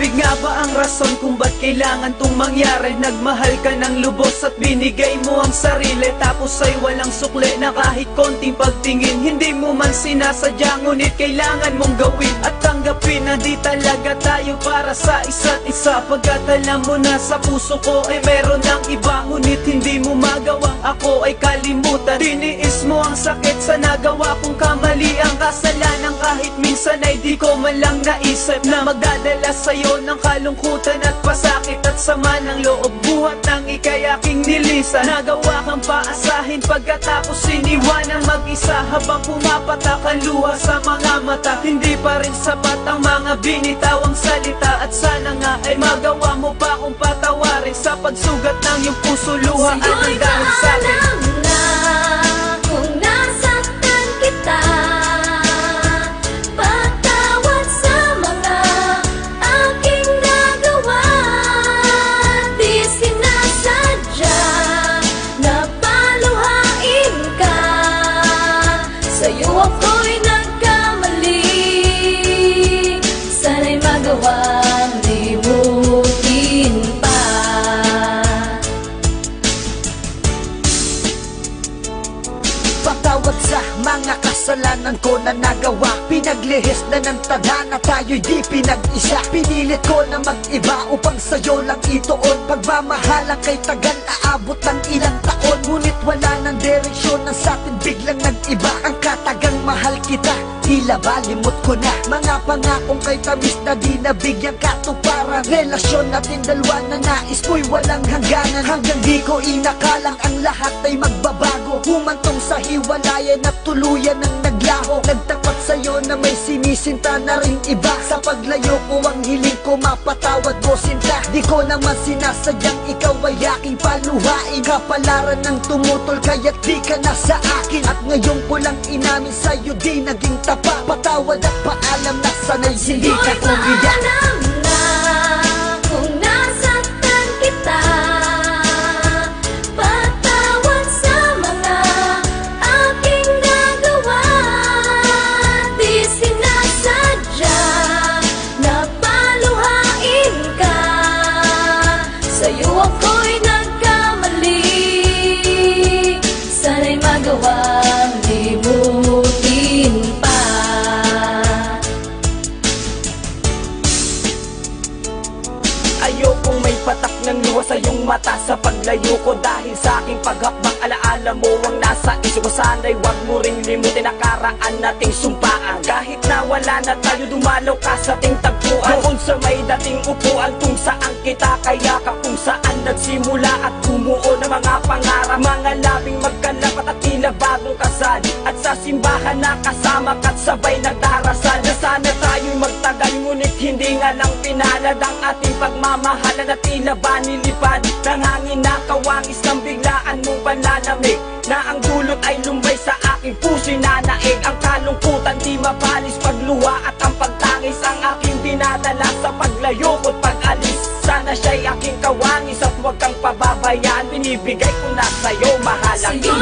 Pag-ibig nga ba ang rason kung ba't kailangan tong mangyari? Nagmahal ka ng lubos at binigay mo ang sarili, tapos ay walang sukli na kahit konting pagtingin. Hindi mo man sinasadya, ngunit kailangan mong gawin at tanggapin na di talaga tayo para sa isa't isa. Pagkat alam mo na sa puso ko ay meron ng iba, ngunit hindi mo magawang ako ay kalimutan. Tiniis mo ang sakit sa nagawa kong kamali, ang kasalanan kahit minsan ay di ko man lang naisip na magdadala sa'yo ng kalungkutan at pasakit at sama ng loob. Buhat ng ika'y aking nilisan, nagawa kang paasahin pagkatapos iniwanang mag-isa habang pumapatak ang luha sa mga mata. Hindi pa rin sapat ang mga binitawang salita, at sana nga ay magawa mo pa akong patawarin sa pagsugat ng iyong puso. Luha at ang dahil sa'kin. Kung nasaktan kita, patawad sa mga aking nagawa. Di sinasadya na paluhain ka, sa'yo ako'y nagkamali. Sana'y magawang limutin pa. Patawad sa mga kasalanan ko na nagawa. Pinaglihis na ng tadhana, tayo'y di pinag-isa. Pinilit ko na mag-iba upang sa'yo lang ituon. Pagmamahalan kay tagal aabot ng ilang taon, ngunit wala ng direksyon na sa'tin biglang nag-iba. Ang katagang mahal kita, tila balimot ko na. Mga pangakong kay tamis na di nabigyang katuparan. Relasyon natin dalawa na nais ko'y walang hangganan. Hanggang di ko inakalang ang lahat ay magbabago. Humantong sa hiwalayan at tuluyan ng naglaho. Nagtapat sa'yo na may sinisinta na rin iba. Sa paglayo ko ang hiling ko, mapatawad mo sinta. Di ko naman sinasadyang ikaw ay aking paluhain. Kapalaran ng tumutol kaya't di ka na sa akin. At ngayon ko lang inamin sa'yo di naging tapat. Patawad at paalam na sana'y hindi ka kumiyak. Alam na kung nasaktan kita, patawad sa mga aking nagawa. Di sinasadya na paluhain ka, sa'yo ako'y nagkamali. Sana'y magawang limutin pa. Ayokong may patak ng luha sa iyong mata sa paglayo ko, dahil sa aking paghakbang alaala mo ang nasa isip ko. Sana'y wag mo ring limutin nakaraan nating sumpaan. Kahit na wala na tayo, dumalaw ka sa ating tagpuan. Doon sa may dating upuan kung saan kita kayakap, kung saan nagsimula at bumuo ng mga pangarap. Mga labing magkalapat at tila bagong kasal, at sa simbahan na kasama ka't sabay nagdarasal. Na sana tayo'y magtagal, ngunit hindi nga lang pinalad ang ating pagmamahalan. At tila ba nilipad ng hangin na kawangis ng biglaan mong panlalamig, na ang dulot ay lumbay sa aking puso'y nanaig. Ang kalungkutan di mabalis, pagluha at ang pagtangis ang aking dinadala sa paglayo ko't pag-alis. Sana siya'y aking kawangis at huwag kang pababayaan. Binibigay ko na sa'yo, mahal ang iyong